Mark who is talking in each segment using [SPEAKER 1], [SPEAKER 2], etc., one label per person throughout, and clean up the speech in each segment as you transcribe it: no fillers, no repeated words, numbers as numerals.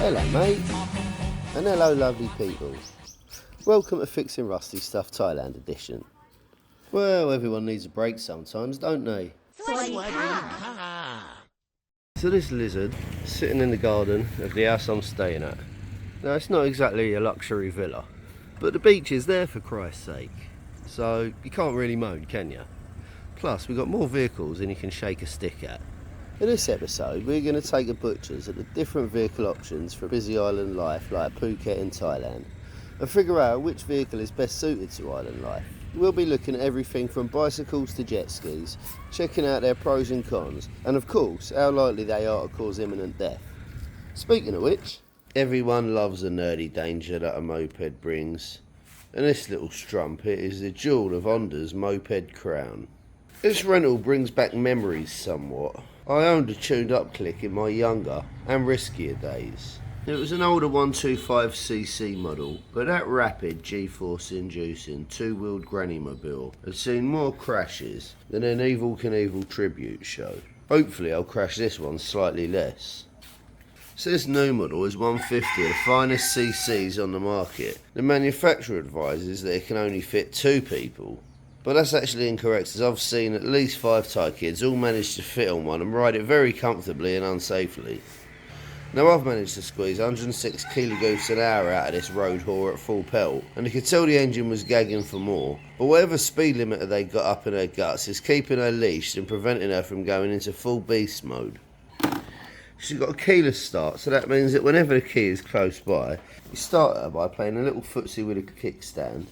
[SPEAKER 1] Hello mate, and hello lovely people. Welcome to Fixing Rusty Stuff Thailand edition. Well, everyone needs a break sometimes, don't they? So this lizard, sitting in the garden of the house I'm staying at. Now it's not exactly a luxury villa, but the beach is there for Christ's sake. So you can't really moan, can you? Plus we've got more vehicles than you can shake a stick at. In this episode, we're going to take a butcher's at the different vehicle options for busy island life like Phuket in Thailand and figure out which vehicle is best suited to island life. We'll be looking at everything from bicycles to jet skis, checking out their pros and cons, and of course, how likely they are to cause imminent death. Speaking of which, everyone loves the nerdy danger that a moped brings, and this little strumpet is the jewel of Honda's moped crown. This rental brings back memories somewhat. I owned a tuned up click in my younger and riskier days. It was an older 125cc model, but that rapid G-force inducing two-wheeled granny mobile had seen more crashes than an Evil Knievel tribute show. Hopefully I'll crash this one slightly less. So this new model is 150 of the finest CCs on the market. The manufacturer advises that it can only fit 2 people. But that's actually incorrect, as I've seen at least 5 Thai kids all manage to fit on one and ride it very comfortably and unsafely. Now I've managed to squeeze 106 kilogoots an hour out of this road whore at full pelt, and you could tell the engine was gagging for more, but whatever speed limiter they got up in her guts is keeping her leashed and preventing her from going into full beast mode. She's got a keyless start, so that means that whenever the key is close by, you start her by playing a little footsie with a kickstand.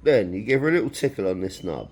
[SPEAKER 1] Then you give her a little tickle on this knob.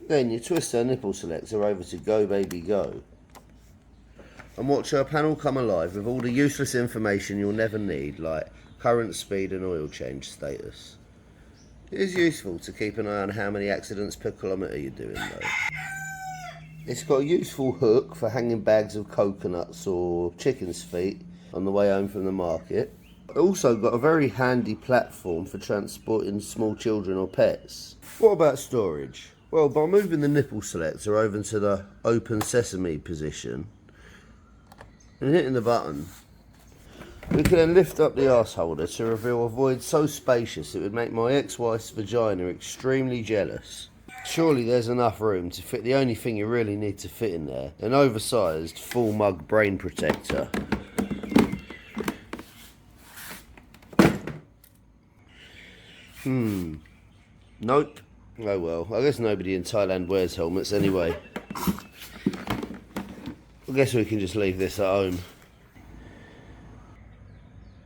[SPEAKER 1] Then you twist her nipple selector over to go baby go. And watch her panel come alive with all the useless information you'll never need, like current speed and oil change status. It is useful to keep an eye on how many accidents per kilometre you're doing though. It's got a useful hook for hanging bags of coconuts or chicken's feet on the way home from the market. Also got a very handy platform for transporting small children or pets. What about storage? Well, by moving the nipple selector over into the open sesame position and hitting the button, we can then lift up the arse holder to reveal a void so spacious it would make my ex-wife's vagina extremely jealous. Surely there's enough room to fit the only thing you really need to fit in there, an oversized full mug brain protector. Nope. Oh well, I guess nobody in Thailand wears helmets anyway. I guess we can just leave this at home.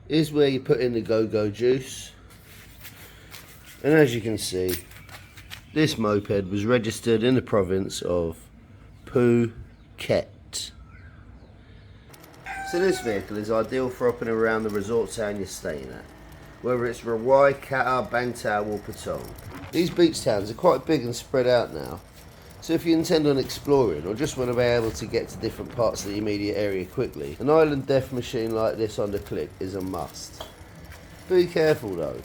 [SPEAKER 1] Here's where you put in the go-go juice. And as you can see, this moped was registered in the province of Phuket. So this vehicle is ideal for up and around the resort town you're staying at, whether it's Rawai, Qatar, Bangtao or Patong. These beach towns are quite big and spread out now, so if you intend on exploring or just want to be able to get to different parts of the immediate area quickly, an island death machine like this on the click is a must. Be careful though,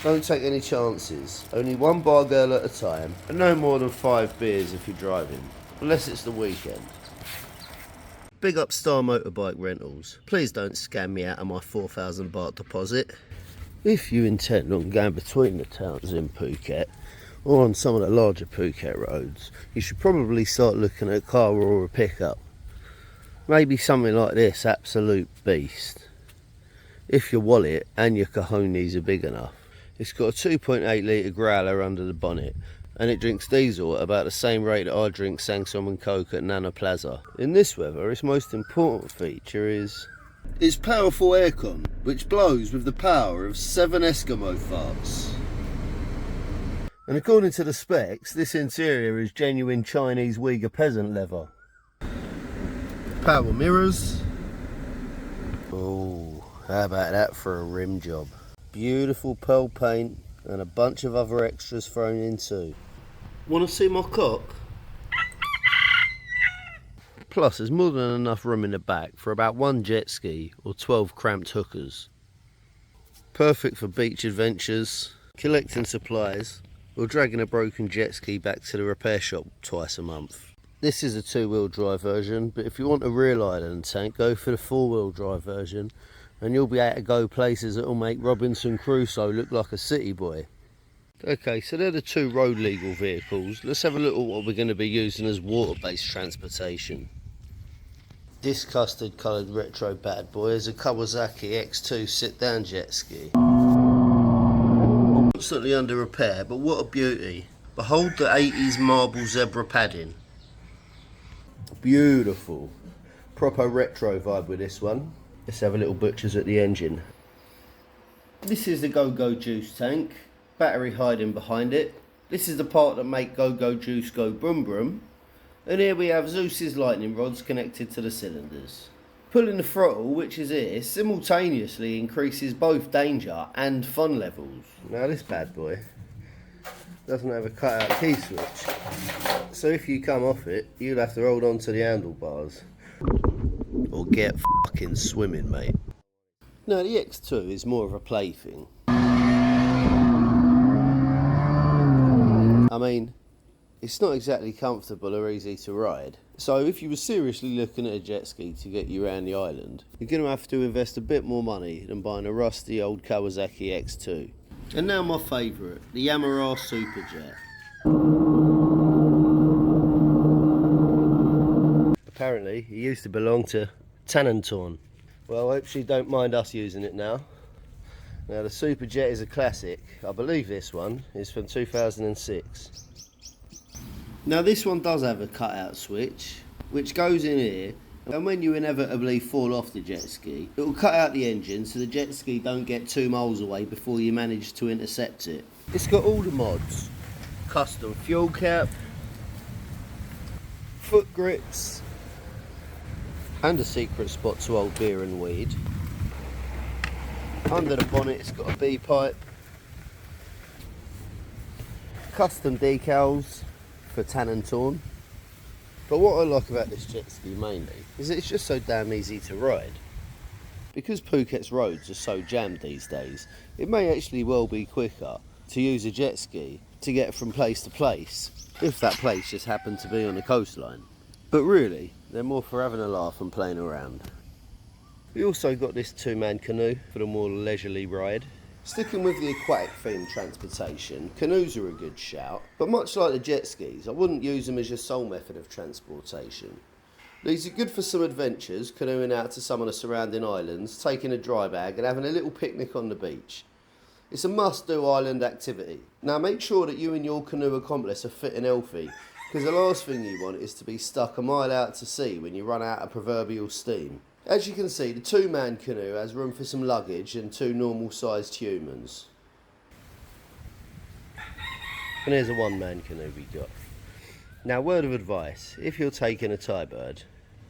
[SPEAKER 1] don't take any chances, only one bar girl at a time, and no more than 5 beers if you're driving, unless it's the weekend. Big up Star Motorbike Rentals, please don't scam me out of my 4,000 baht deposit. If you intend on going between the towns in Phuket, or on some of the larger Phuket roads, you should probably start looking at a car or a pickup. Maybe something like this absolute beast. If your wallet and your cojones are big enough. It's got a 2.8 litre growler under the bonnet, and it drinks diesel at about the same rate that I drink Sangsom and Coke at Nana Plaza. In this weather, its most important feature is its powerful aircon, which blows with the power of 7 Eskimo farts. And according to the specs, this interior is genuine Chinese Uyghur peasant leather. Power mirrors. Oh, how about that for a rim job? Beautiful pearl paint and a bunch of other extras thrown in too. Want to see my cock? Plus, there's more than enough room in the back for about 1 jet ski or 12 cramped hookers. Perfect for beach adventures, collecting supplies, or dragging a broken jet ski back to the repair shop twice a month. This is a two-wheel drive version, but if you want a real island tank, go for the four-wheel drive version, and you'll be able to go places that will make Robinson Crusoe look like a city boy. Okay, so they're the two road legal vehicles. Let's have a look at what we're going to be using as water-based transportation. This custard coloured retro bad boy is a Kawasaki X2 sit-down jet ski. Constantly under repair, but what a beauty. Behold the 80s marble zebra padding. Beautiful. Proper retro vibe with this one. Let's have a little butchers at the engine. This is the Go-Go Juice tank. Battery hiding behind it. This is the part that make Go-Go Juice go brum brum. And here we have Zeus's lightning rods connected to the cylinders. Pulling the throttle, which is here, simultaneously increases both danger and fun levels. Now this bad boy doesn't have a cut-out key switch, so if you come off it, you'll have to hold on to the handlebars or get fucking swimming, mate. Now the X2 is more of a plaything. I mean, it's not exactly comfortable or easy to ride, so if you were seriously looking at a jet ski to get you around the island, you're going to have to invest a bit more money than buying a rusty old Kawasaki X2. And now my favourite, the Yamaha Superjet. Apparently, it used to belong to Thailand. Well, I hope she don't mind us using it now. Now, the Superjet is a classic. I believe this one is from 2006. Now, this one does have a cut-out switch, which goes in here. And when you inevitably fall off the jet ski, it will cut out the engine so the jet ski don't get 2 miles away before you manage to intercept it. It's got all the mods. Custom fuel cap, foot grips, and a secret spot to hold beer and weed. Under the bonnet it's got a B-pipe, custom decals for tan and torn. But what I like about this jet ski mainly is that it's just so damn easy to ride. Because Phuket's roads are so jammed these days, it may actually well be quicker to use a jet ski to get from place to place, if that place just happened to be on the coastline. But really, they're more for having a laugh and playing around. We also got this two-man canoe for the more leisurely ride. Sticking with the aquatic themed transportation, canoes are a good shout, but much like the jet skis, I wouldn't use them as your sole method of transportation. These are good for some adventures, canoeing out to some of the surrounding islands, taking a dry bag and having a little picnic on the beach. It's a must-do island activity. Now make sure that you and your canoe accomplice are fit and healthy, because the last thing you want is to be stuck a mile out to sea when you run out of proverbial steam. As you can see, the two-man canoe has room for some luggage and 2 normal-sized humans. And here's a one-man canoe we got. Now, word of advice, if you're taking a Thai bird,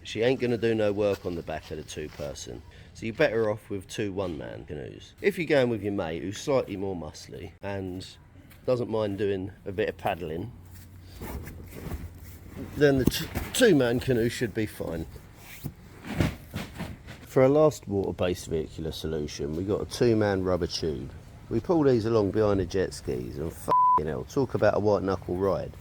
[SPEAKER 1] she ain't going to do no work on the back of the 2-person, so you're better off with 2 one-man canoes. If you're going with your mate who's slightly more muscly and doesn't mind doing a bit of paddling, then the two-man canoe should be fine. For our last water-based vehicular solution, we got a 2-man rubber tube. We pull these along behind the jet skis and f***ing hell, talk about a white knuckle ride.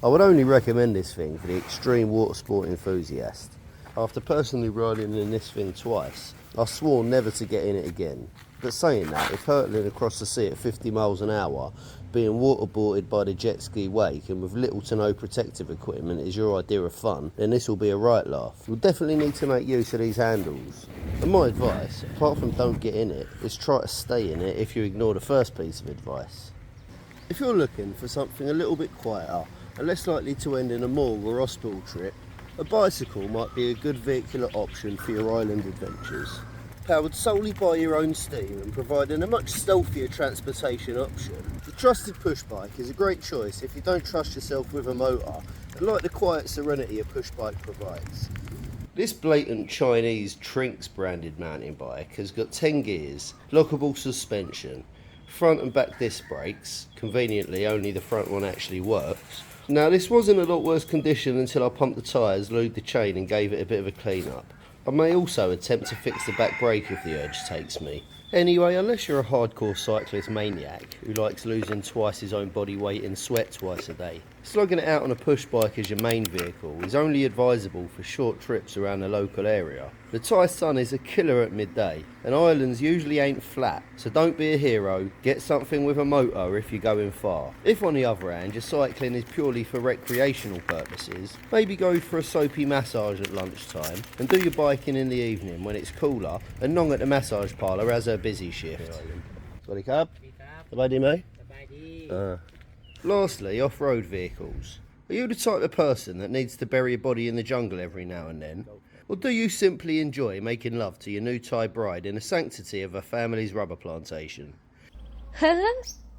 [SPEAKER 1] I would only recommend this thing for the extreme water sport enthusiast. After personally riding in this thing twice, I swore never to get in it again. But saying that, if hurtling across the sea at 50 miles an hour, being waterboarded by the jet ski wake and with little to no protective equipment is your idea of fun, then this will be a right laugh. You'll definitely need to make use of these handles. And my advice, apart from don't get in it, is try to stay in it if you ignore the first piece of advice. If you're looking for something a little bit quieter and less likely to end in a morgue or hospital trip, a bicycle might be a good vehicular option for your island adventures. Powered solely by your own steam and providing a much stealthier transportation option, the trusted push bike is a great choice if you don't trust yourself with a motor and like the quiet serenity a push bike provides. This blatant Chinese Trinks branded mountain bike has got 10 gears, lockable suspension, front and back disc brakes, conveniently only the front one actually works. Now this was in a lot worse condition until I pumped the tyres, lubed the chain and gave it a bit of a clean up. I may also attempt to fix the back brake if the urge takes me. Anyway, unless you're a hardcore cyclist maniac who likes losing twice his own body weight in sweat twice a day, slogging it out on a push bike as your main vehicle is only advisable for short trips around the local area. The Thai sun is a killer at midday, and islands usually ain't flat, so don't be a hero, get something with a motor if you're going far. If on the other hand your cycling is purely for recreational purposes, maybe go for a soapy massage at lunchtime and do your biking in the evening when it's cooler and nong at the massage parlour as her busy shift. Sorry, cab. Sabadi, mate? Lastly, off-road vehicles. Are you the type of person that needs to bury your body in the jungle every now and then? Or do you simply enjoy making love to your new Thai bride in the sanctity of her family's rubber plantation?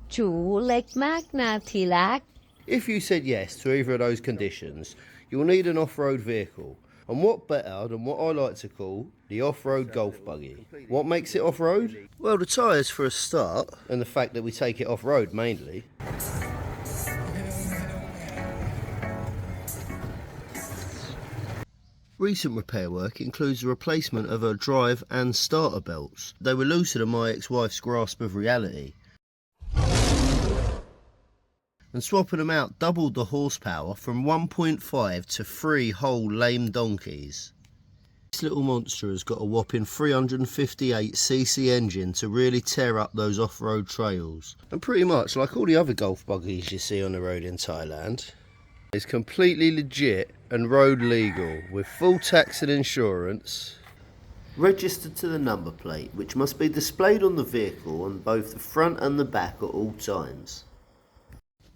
[SPEAKER 2] จูเล็กมากนะทีรัก
[SPEAKER 1] If you said yes to either of those conditions, you'll need an off-road vehicle. And what better than what I like to call the off-road golf buggy. What makes it off-road? Well, the tyres for a start, and the fact that we take it off-road mainly. Recent repair work includes the replacement of her drive and starter belts. They were looser than my ex-wife's grasp of reality. And swapping them out doubled the horsepower from 1.5 to 3 whole lame donkeys. This little monster has got a whopping 358cc engine to really tear up those off-road trails. And pretty much like all the other golf buggies you see on the road in Thailand, it's completely legit and road legal with full tax and insurance. Registered to the number plate, which must be displayed on the vehicle on both the front and the back at all times.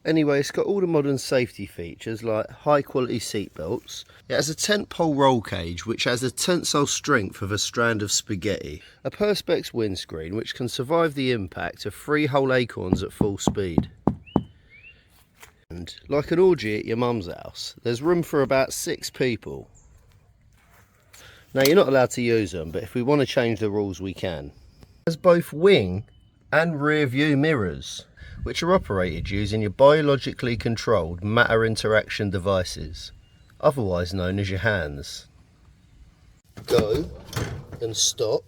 [SPEAKER 1] Anyway, it's got all the modern safety features like high quality seat belts. It has a tent pole roll cage which has the tensile strength of a strand of spaghetti. A perspex windscreen which can survive the impact of 3 whole acorns at full speed. And like an orgy at your mum's house, there's room for about 6 people. Now you're not allowed to use them, but if we want to change the rules we can. It has both wing and rear view mirrors, which are operated using your biologically controlled matter interaction devices, otherwise known as your hands. Go and stop,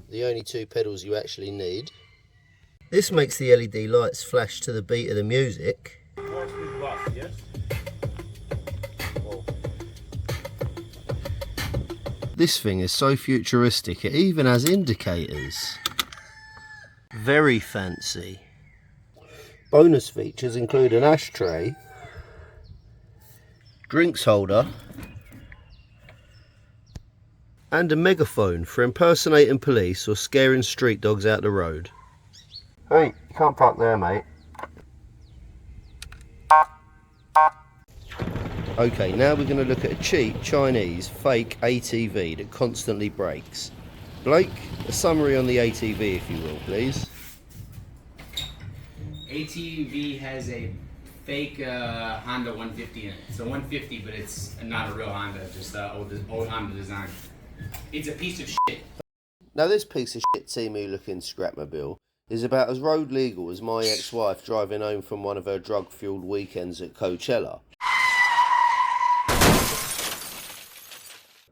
[SPEAKER 1] the only 2 pedals you actually need. This makes the LED lights flash to the beat of the music. This thing is so futuristic it even has indicators. Very fancy. Bonus features include an ashtray, drinks holder, and a megaphone for impersonating police or scaring street dogs out the road. Hey, you can't park there, mate. Okay, now we're going to look at a cheap Chinese fake ATV that constantly breaks. Blake, a summary on the ATV if you will, please.
[SPEAKER 3] ATV has a fake Honda 150 in it. It's a 150, but it's not a real Honda, just old Honda design. It's a piece of shit.
[SPEAKER 1] Now this piece of shit Temu looking scrapmobile is about as road legal as my ex-wife driving home from one of her drug-fueled weekends at Coachella.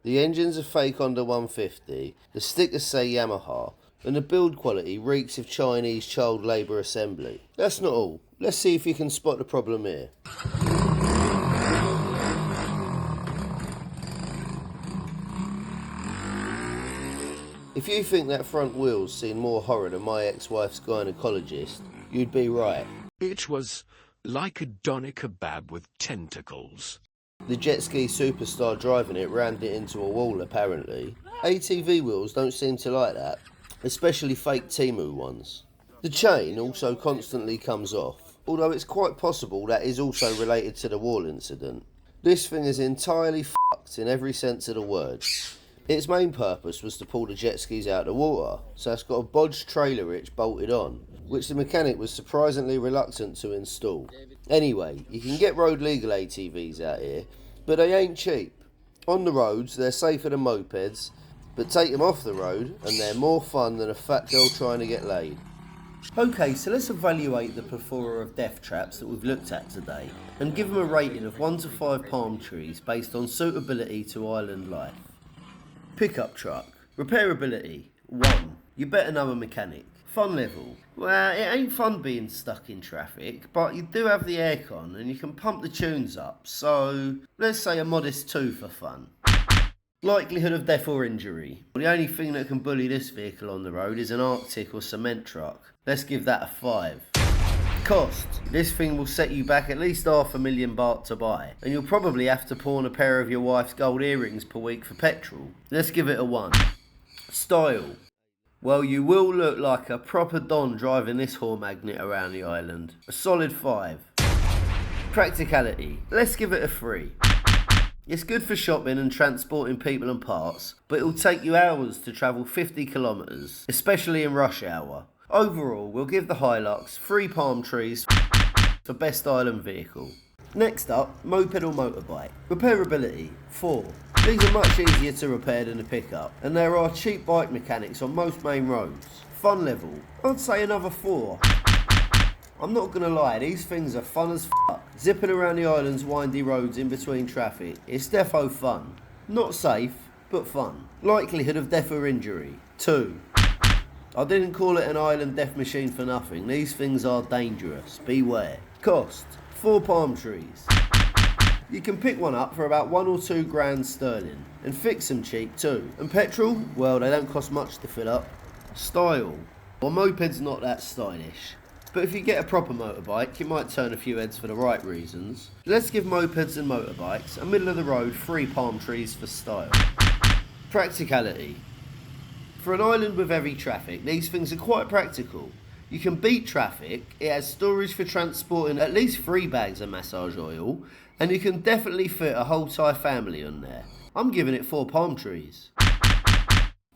[SPEAKER 1] The engines are fake Honda 150, the stickers say Yamaha, and the build quality reeks of Chinese child labour assembly. That's not all. Let's see if you can spot the problem here. If you think that front wheel's seen more horror than my ex-wife's gynecologist, you'd be right.
[SPEAKER 4] It was like a doner kebab with tentacles.
[SPEAKER 1] The jet ski superstar driving it rammed it into a wall apparently. ATV wheels don't seem to like that, especially fake Temu ones. The chain also constantly comes off, although it's quite possible that is also related to the wall incident. This thing is entirely fucked in every sense of the word. Its main purpose was to pull the jet skis out of the water, so it's got a bodged trailer hitch bolted on, which the mechanic was surprisingly reluctant to install. Anyway, you can get road legal ATVs out here, but they ain't cheap. On the roads, they're safer than mopeds, but take them off the road and they're more fun than a fat girl trying to get laid. Okay, so let's evaluate the plethora of death traps that we've looked at today and give them a rating of 1 to 5 palm trees based on suitability to island life. Pickup truck. Repairability, 1. You better know a mechanic. Fun level. Well, it ain't fun being stuck in traffic, but you do have the aircon and you can pump the tunes up, so let's say a modest 2 for fun. Likelihood of death or injury. The only thing that can bully this vehicle on the road is an Arctic or cement truck. Let's give that a 5. Cost. This thing will set you back at least $500,000 baht to buy, and you'll probably have to pawn a pair of your wife's gold earrings per week for petrol. Let's give it a 1. Style. Well, you will look like a proper don driving this whore magnet around the island. A solid 5. Practicality. Let's give it a 3. It's good for shopping and transporting people and parts, but it'll take you hours to travel 50 kilometres, especially in rush hour. Overall, we'll give the Hilux 3 palm trees for best island vehicle. Next up, moped or motorbike. Repairability, 4. These are much easier to repair than a pickup, and there are cheap bike mechanics on most main roads. Fun level, I'd say another 4. I'm not gonna lie, these things are fun as fuck. Zipping around the island's windy roads in between traffic, it's defo fun. Not safe, but fun. Likelihood of death or injury, 2. I didn't call it an island death machine for nothing. These things are dangerous, beware. Cost, 4 palm trees. You can pick one up for about 1 or 2 grand sterling, and fix them cheap too. And petrol, well, they don't cost much to fill up. Style, well, moped's not that stylish, but if you get a proper motorbike, you might turn a few heads for the right reasons. Let's give mopeds and motorbikes a middle of the road 3 palm trees for style. Practicality. For an island with heavy traffic, these things are quite practical. You can beat traffic, it has storage for transporting at least 3 bags of massage oil, and you can definitely fit a whole Thai family on there. I'm giving it 4 palm trees.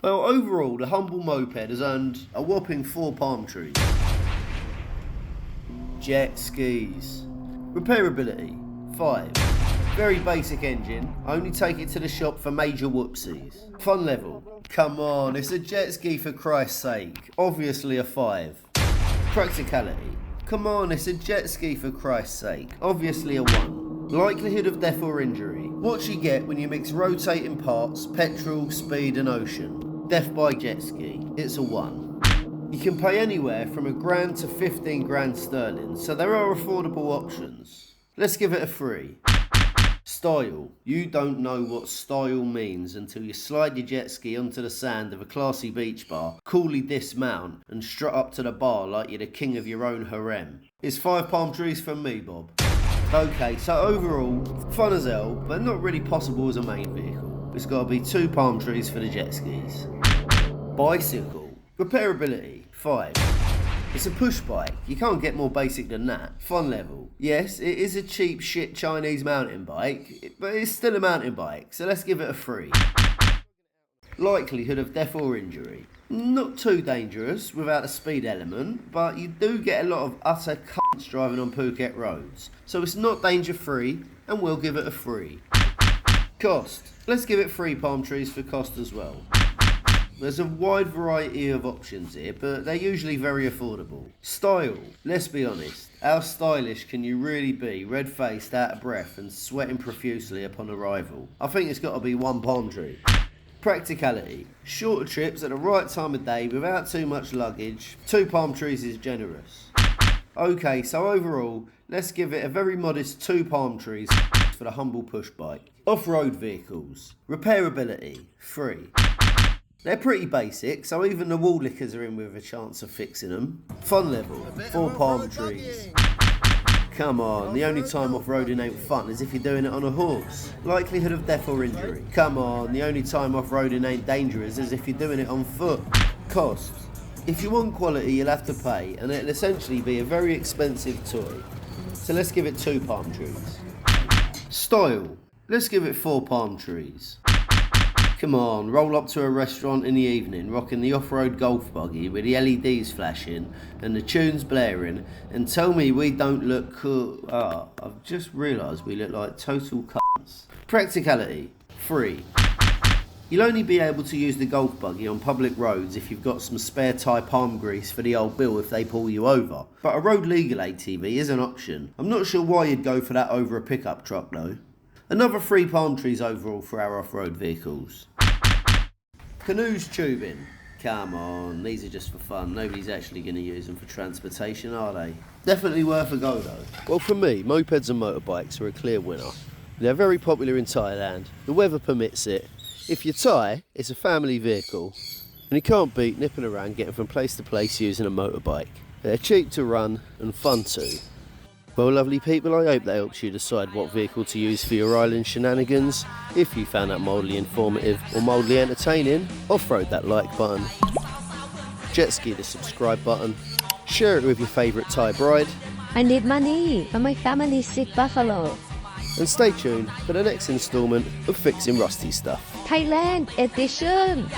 [SPEAKER 1] Well, overall, the humble moped has earned a whopping 4 palm trees. Jet skis. Repairability, 5. Very basic engine, only take it to the shop for major whoopsies. Fun level, come on, it's a jet ski for Christ's sake, obviously a 5. Practicality, come on, it's a jet ski for Christ's sake, obviously a 1. Likelihood of death or injury, what you get when you mix rotating parts, petrol, speed and ocean. Death by jet ski, it's a 1. You can pay anywhere from $1 grand to 15 grand sterling, so there are affordable options. Let's give it a 3. Style. You don't know what style means until you slide your jet ski onto the sand of a classy beach bar, coolly dismount and strut up to the bar like you're the king of your own harem. It's 5 palm trees from me, Bob. Okay, so overall, fun as hell, but not really possible as a main vehicle. It's got to be 2 palm trees for the jet skis. Bicycle. Repairability, 5. It's a push bike, you can't get more basic than that. Fun level. Yes, it is a cheap shit Chinese mountain bike, but it's still a mountain bike, so let's give it a 3. Likelihood of death or injury. Not too dangerous without the speed element, but you do get a lot of utter cunts driving on Phuket roads, so it's not danger free, and we'll give it a 3. Cost. Let's give it 3 palm trees for cost as well. There's a wide variety of options here, but they're usually very affordable. Style. Let's be honest, how stylish can you really be, red-faced, out of breath and sweating profusely upon arrival? I think it's got to be 1 palm tree. Practicality. Shorter trips at the right time of day without too much luggage. 2 palm trees is generous. Okay, so overall, let's give it a very modest 2 palm trees for the humble push bike. Off-road vehicles. Repairability, 3. They're pretty basic, so even the wall lickers are in with a chance of fixing them. Fun level, 4 palm trees. Come on, the only time off-roading ain't fun is if you're doing it on a horse. Likelihood of death or injury. Come on, the only time off-roading ain't dangerous is if you're doing it on foot. Cost. If you want quality, you'll have to pay, and it'll essentially be a very expensive toy. So let's give it 2 palm trees. Style. Let's give it 4 palm trees. Come on, roll up to a restaurant in the evening, rocking the off-road golf buggy with the LEDs flashing and the tunes blaring, and tell me we don't look cool. I've just realised we look like total cunts. Practicality, 3. You'll only be able to use the golf buggy on public roads if you've got some spare Thai palm grease for the old bill if they pull you over. But a road legal ATV is an option. I'm not sure why you'd go for that over a pickup truck though. Another 3 palm trees overall for our off-road vehicles. Canoes tubing. Come on, these are just for fun. Nobody's actually going to use them for transportation, are they? Definitely worth a go though. Well, for me, mopeds and motorbikes are a clear winner. They're very popular in Thailand. The weather permits it. If you're Thai, it's a family vehicle. And you can't beat nipping around getting from place to place using a motorbike. They're cheap to run and fun too. Well, lovely people, I hope that helps you decide what vehicle to use for your island shenanigans. If you found that mildly informative or mildly entertaining, off-road that like button, jet ski the subscribe button, share it with your favourite Thai bride,
[SPEAKER 2] I need money for my family sick buffalo.
[SPEAKER 1] and stay tuned for the next instalment of Fixing Rusty Stuff.
[SPEAKER 2] Thailand edition.